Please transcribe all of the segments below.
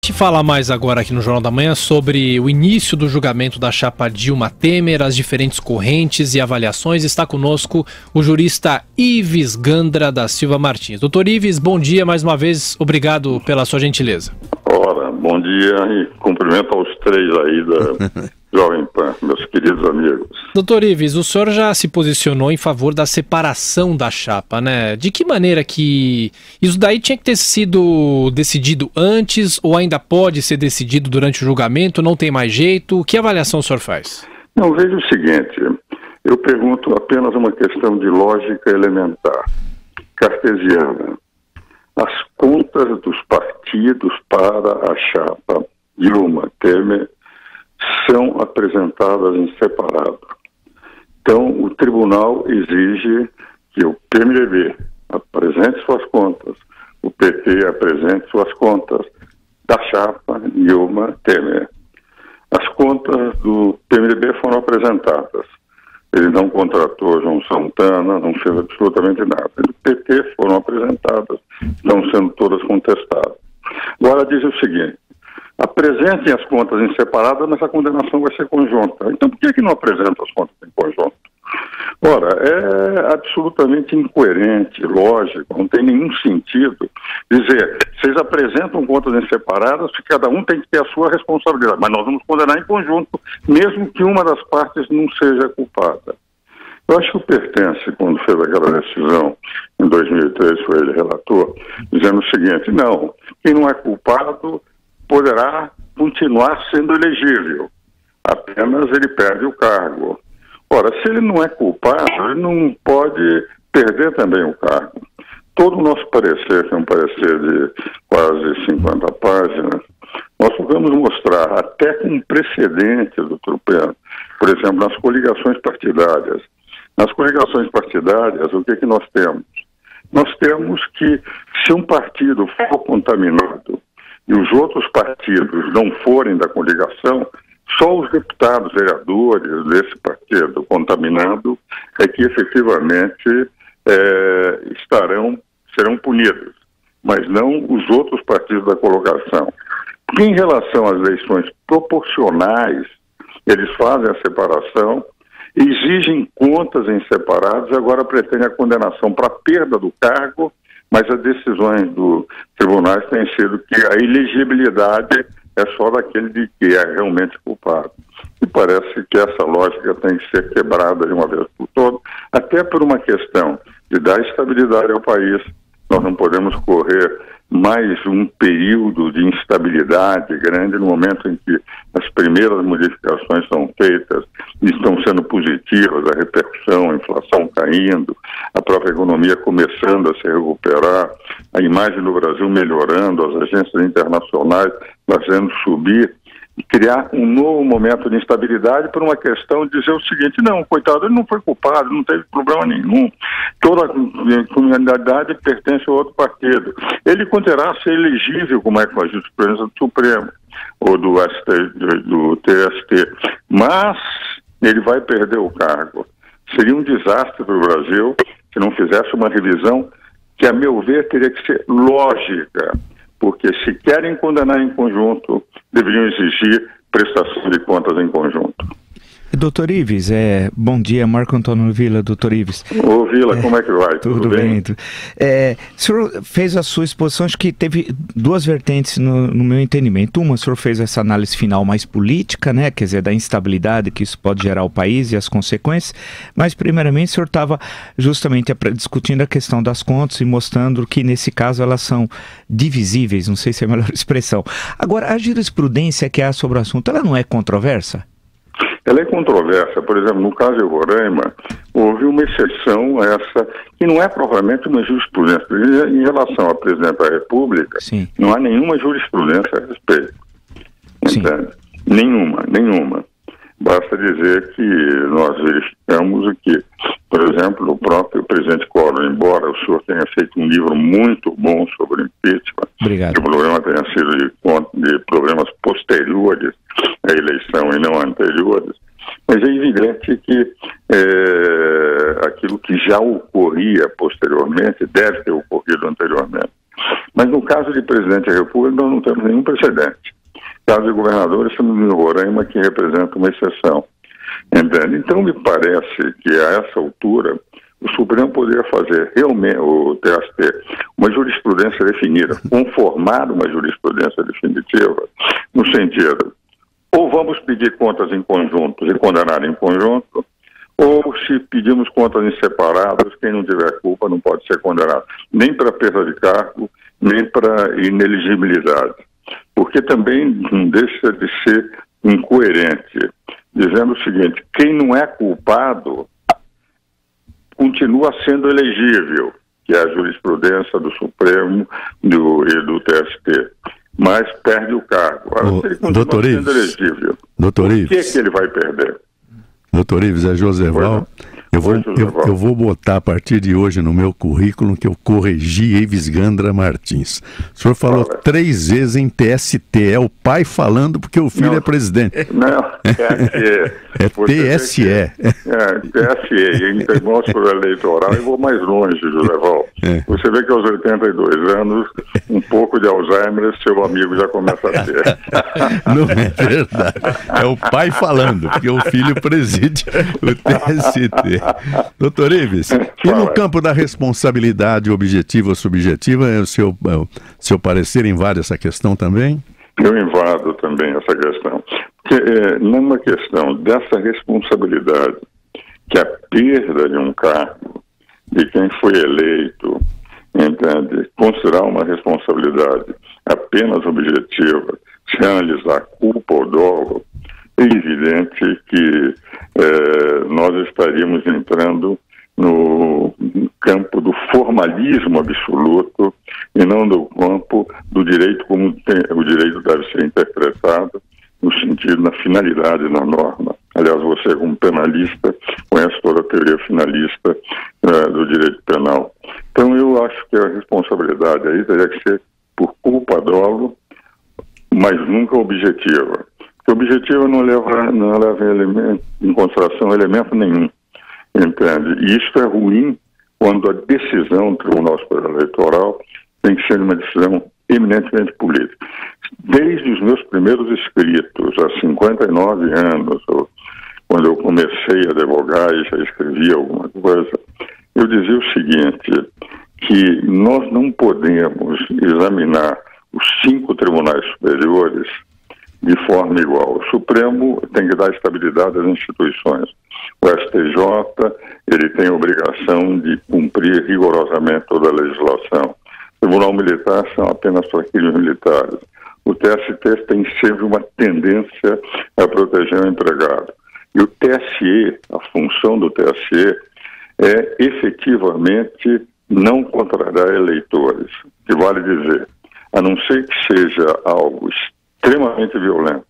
gente fala mais agora aqui no Jornal da Manhã sobre o início do julgamento da chapa Dilma Temer, as diferentes correntes e avaliações. Está conosco o jurista Ives Gandra da Silva Martins. Doutor Ives, bom dia mais uma vez, obrigado pela sua gentileza. Ora, bom dia e cumprimento aos três aí da Jovem Pan, meus queridos amigos. Doutor Ives, o senhor já se posicionou em favor da separação da chapa, né? De que maneira que isso daí tinha que ter sido decidido antes ou ainda pode ser decidido durante o julgamento? Não tem mais jeito? Que avaliação o senhor faz? Não, veja o seguinte, eu pergunto apenas uma questão de lógica elementar, cartesiana. As contas dos partidos para a chapa Dilma Temer são apresentadas em separado. Então, o tribunal exige que o PMDB apresente suas contas, o PT apresente suas contas da chapa Dilma Temer. As contas do PMDB foram apresentadas. Ele não contratou João Santana, não fez absolutamente nada. Do PT foram apresentadas, estão sendo todas contestadas. Agora diz o seguinte: apresentem as contas em separado, mas a condenação vai ser conjunta. Então por que não apresentam as contas em conjunto? Ora, é absolutamente incoerente, lógico, não tem nenhum sentido dizer, vocês apresentam contas em separadas, cada um tem que ter a sua responsabilidade, mas nós vamos condenar em conjunto, mesmo que uma das partes não seja culpada. Eu acho que o Pertence, quando fez aquela decisão em 2003, foi ele relator, dizendo o seguinte: não, quem não é culpado poderá continuar sendo elegível, apenas ele perde o cargo. Ora, se ele não é culpado, ele não pode perder também o cargo. Todo o nosso parecer, que é um parecer de quase 50 páginas, nós vamos mostrar, até com precedente, doutor Pedro, por exemplo, nas coligações partidárias. Nas coligações partidárias, o que nós temos? Nós temos que, se um partido for contaminado e os outros partidos não forem da coligação, só os deputados, vereadores desse partido contaminado é que efetivamente serão punidos, mas não os outros partidos da coligação. Em relação às eleições proporcionais, eles fazem a separação, exigem contas em separados e agora pretendem a condenação para perda do cargo, mas as decisões dos tribunais têm sido que a elegibilidade é só daquele de que é realmente culpado. E parece que essa lógica tem que ser quebrada de uma vez por todas, até por uma questão de dar estabilidade ao país. Nós não podemos correr mais um período de instabilidade grande no momento em que as primeiras modificações são feitas e estão sendo positivas, a repercussão, a inflação caindo, a própria economia começando a se recuperar, a imagem do Brasil melhorando, as agências internacionais fazendo subir, e criar um novo momento de instabilidade por uma questão de dizer o seguinte: não, coitado, ele não foi culpado, não teve problema nenhum, toda a comunidade pertence a outro partido, ele continuará a ser elegível como é com a jurisprudência do Supremo ou do TST, mas ele vai perder o cargo. Seria um desastre para o Brasil se não fizesse uma revisão que, a meu ver, teria que ser lógica, porque se querem condenar em conjunto, deveriam exigir prestação de contas em conjunto. Doutor Ives, bom dia, Marco Antônio Vila, doutor Ives. Ô Vila, como é que vai? Tudo bem? O senhor fez a sua exposição, acho que teve duas vertentes no meu entendimento. Uma, o senhor fez essa análise final mais política, né, quer dizer, da instabilidade que isso pode gerar ao país e as consequências, mas primeiramente o senhor estava justamente discutindo a questão das contas e mostrando que nesse caso elas são divisíveis, não sei se é a melhor expressão. Agora, a jurisprudência que há sobre o assunto, ela não é controversa? Ela é controversa. Por exemplo, no caso de Roraima, houve uma exceção a essa, que não é propriamente uma jurisprudência. Em relação ao presidente da República, sim, não há nenhuma jurisprudência a respeito. Entende? Nenhuma. Basta dizer que nós verificamos que, por exemplo, o próprio presidente Collor, embora o senhor tenha feito um livro muito bom sobre impeachment, obrigado, que o problema tenha sido de problemas posteriores à eleição e não anteriores, mas é evidente que aquilo que já ocorria posteriormente deve ter ocorrido anteriormente. Mas no caso de presidente da República, nós não temos nenhum precedente. No caso de governadores, estamos no Roraima, que representa uma exceção. Entende? Então, me parece que a essa altura, o Supremo poderia fazer realmente, o TST, uma jurisprudência definida, conformar uma jurisprudência definitiva, no sentido, ou vamos pedir contas em conjunto e condenar em conjunto, ou se pedimos contas em separados, quem não tiver culpa não pode ser condenado, nem para perda de cargo, nem para ineligibilidade. Porque também não deixa de ser incoerente, dizendo o seguinte, quem não é culpado continua sendo elegível, que é a jurisprudência do Supremo e do TST, mas perde o cargo. Agora, se ele continua sendo elegível, por que ele vai perder? Doutor Ives, é Joseval. Eu vou botar a partir de hoje no meu currículo que eu corrigi Ives Gandra Martins. O senhor falou 3 vezes em TST. É o pai falando porque o filho é presidente. Não, TSE. É TSE. TSE. Em termômetro eleitoral, eu vou mais longe, Joseval. Você vê que aos 82 anos, um pouco de Alzheimer, seu amigo já começa a ter. Não é verdade. É o pai falando, porque o filho preside o TST. Doutor Ives, e no campo da responsabilidade objetiva ou subjetiva, é o seu parecer invade essa questão também? Eu invado também essa questão. Porque numa questão dessa responsabilidade, que a perda de um cargo, de quem foi eleito, entende, considerar uma responsabilidade apenas objetiva, se analisar culpa ou dolo, é evidente que nós estaríamos entrando no campo do formalismo absoluto e não no campo do direito como o direito deve ser interpretado, no sentido, na finalidade da norma. Aliás, você, como penalista, conhece toda a teoria finalista do direito penal. Então, eu acho que a responsabilidade aí teria que ser por culpa dolo, mas nunca objetiva. O objetivo não leva em consideração elemento nenhum, entende? E isso é ruim quando a decisão do Tribunal Superior Eleitoral tem que ser uma decisão eminentemente política. Desde os meus primeiros escritos, há 59 anos, quando eu comecei a advogar e já escrevia alguma coisa, eu dizia o seguinte, que nós não podemos examinar os 5 tribunais superiores de forma igual. O Supremo tem que dar estabilidade às instituições. O STJ, ele tem a obrigação de cumprir rigorosamente toda a legislação. O Tribunal Militar são apenas para aqueles militares. O TST tem sempre uma tendência a proteger o empregado. E o TSE, a função do TSE é efetivamente não contrariar eleitores, que vale dizer, a não ser que seja algo extremamente violento,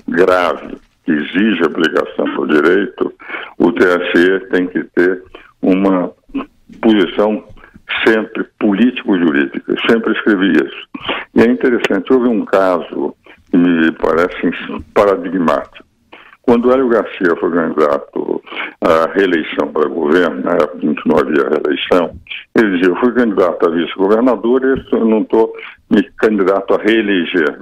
grave, que exige aplicação do direito, o TSE tem que ter uma posição sempre político-jurídica. Eu sempre escrevi isso. E é interessante, houve um caso que me parece paradigmático. Quando Hélio Garcia foi candidato à reeleição para governo, na época em que não havia reeleição, ele dizia, eu fui candidato a vice-governador e eu não estou me candidato a reeleger.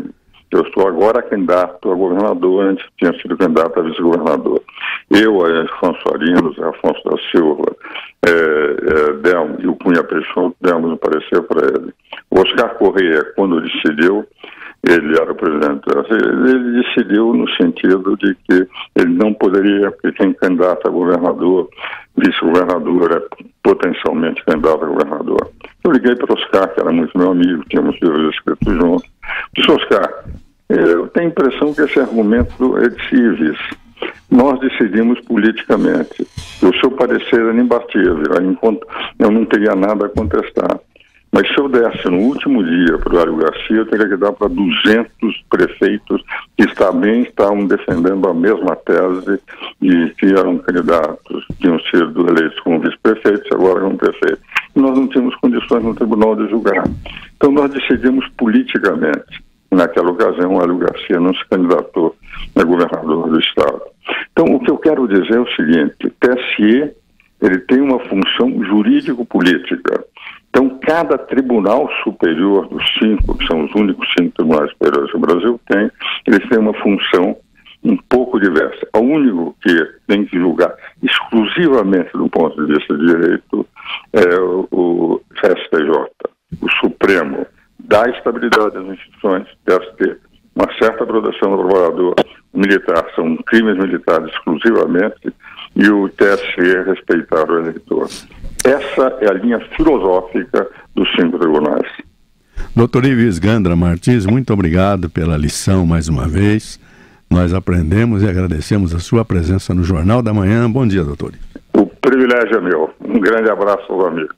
Eu estou agora candidato a governador, antes tinha sido candidato a vice-governador. Eu, Afonso Arinos, Afonso da Silva, Delmo e o Cunha Peixoto demos um parecer para ele. O Oscar Correia, quando decidiu, ele era o presidente, ele decidiu no sentido de que ele não poderia, porque quem candidato a governador, vice-governador, é potencialmente candidato a governador. Eu liguei para o Oscar, que era muito meu amigo, tínhamos livros escritos juntos. Disse, Oscar, eu tenho a impressão que esse argumento é de civis. Nós decidimos politicamente. O seu parecer era imbatível, eu não teria nada a contestar. Mas se eu desse no último dia para o Hélio Garcia, eu teria que dar para 200 prefeitos que estavam defendendo a mesma tese e que eram candidatos, tinham sido eleitos como vice-prefeitos, agora como prefeitos. E nós não tínhamos condições no tribunal de julgar. Então nós decidimos politicamente. Naquela ocasião, o Hélio Garcia não se candidatou a governador do estado. Então, o que eu quero dizer é o seguinte, o TSE ele tem uma função jurídico-política. Então, cada tribunal superior dos 5, que são os únicos 5 tribunais superiores que o Brasil tem, eles têm uma função um pouco diversa. O único que tem que julgar exclusivamente do ponto de vista de direito é o STJ. O Supremo dá estabilidade às instituições, deve ter uma certa proteção do trabalhador. O militar são crimes militares exclusivamente, e o TSE respeitar o eleitor. Essa é a linha filosófica dos 5 tribunais. Doutor Ives Gandra Martins, muito obrigado pela lição mais uma vez. Nós aprendemos e agradecemos a sua presença no Jornal da Manhã. Bom dia, doutor. O privilégio é meu. Um grande abraço aos amigos.